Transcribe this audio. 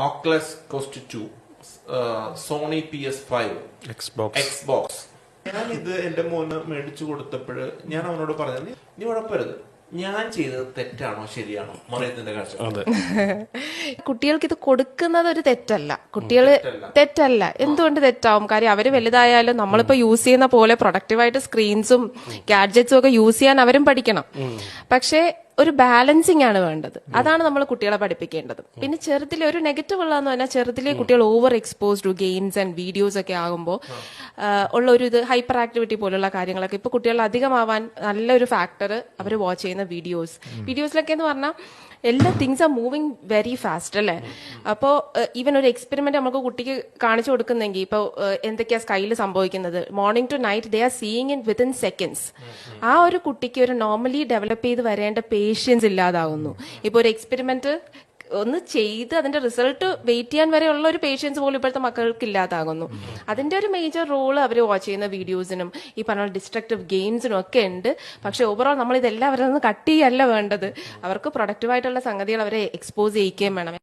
Oculus Quest 2, Sony PS5, Xbox. ഞാൻ ഇത് എന്റെ മോന് മേടിച്ചു കൊടുത്തപ്പോൾ ഞാൻ അവനോട് പറഞ്ഞത്, നീ ഉഴപ്പരുത്, ഞാൻ ചെയ്തത് തെറ്റാണോ ശരിയാണോ മറിയത്തിന്റെ കാഴ്ച. കുട്ടികൾക്ക് ഇത് കൊടുക്കുന്നത് ഒരു തെറ്റല്ല. തെറ്റല്ല. എന്തുകൊണ്ട് തെറ്റാവും? കാര്യം അവര് വലുതായാലും നമ്മളിപ്പോ യൂസ് ചെയ്യുന്ന പോലെ പ്രൊഡക്റ്റീവായിട്ട് സ്ക്രീൻസും ഗാഡ്ജറ്റ്സും ഒക്കെ യൂസ് ചെയ്യാൻ അവരും പഠിക്കണം. പക്ഷേ ഒരു ബാലൻസിങ് ആണ് വേണ്ടത്. അതാണ് നമ്മൾ കുട്ടികളെ പഠിപ്പിക്കേണ്ടത്. പിന്നെ ചെറുതിലെ ഒരു നെഗറ്റീവ് ഉള്ളതെന്ന് പറഞ്ഞാൽ ചെറുതിലെ കുട്ടികൾ over exposed to games and videos ഒക്കെ ആകുമ്പോൾ ഉള്ള ഒരു ഇത് ഹൈപ്പർ ആക്ടിവിറ്റി പോലുള്ള കാര്യങ്ങളൊക്കെ ഇപ്പൊ കുട്ടികൾ അധികമാവാൻ നല്ലൊരു ഫാക്ടർ അവർ വാച്ച് ചെയ്യുന്ന വീഡിയോസിലൊക്കെ എന്ന് പറഞ്ഞാൽ എല്ലാ things are moving very fast അല്ലേ. അപ്പോൾ ഈവൻ ഒരു എക്സ്പെരിമെന്റ് നമുക്ക് കുട്ടിക്ക് കാണിച്ചു കൊടുക്കുന്നെങ്കിൽ ഇപ്പോൾ എന്തൊക്കെയാ സ്കൈയിൽ സംഭവിക്കുന്നത്, morning to night they are seeing in within seconds. ആ ഒരു കുട്ടിക്ക് ഒരു നോർമലി ഡെവലപ്പ് ചെയ്ത് വരേണ്ട പേഷ്യൻസ് ഇല്ലാതാവുന്നു. ഇപ്പോൾ ഒരു എക്സ്പെരിമെന്റ് ഒന്ന് ചെയ്ത് അതിന്റെ റിസൾട്ട് വെയിറ്റ് ചെയ്യാൻ വരെയുള്ള ഒരു പേഷ്യൻസ് പോലും ഇപ്പോഴത്തെ മക്കൾക്ക് ഇല്ലാതാകുന്നു. അതിന്റെ ഒരു മേജർ റോള് അവർ വാച്ച് ചെയ്യുന്ന വീഡിയോസിനും ഈ പറഞ്ഞ ഡിസ്ട്രക്റ്റീവ് ഗെയിംസിനും ഒക്കെ ഉണ്ട്. പക്ഷെ ഓവറോൾ നമ്മൾ ഇതെല്ലാം അവരെ കട്ട് ചെയ്യല്ല വേണ്ടത്. അവർക്ക് പ്രൊഡക്റ്റീവായിട്ടുള്ള സംഗതികൾ അവരെ എക്സ്പോസ് ചെയ്യിക്കുകയും വേണം.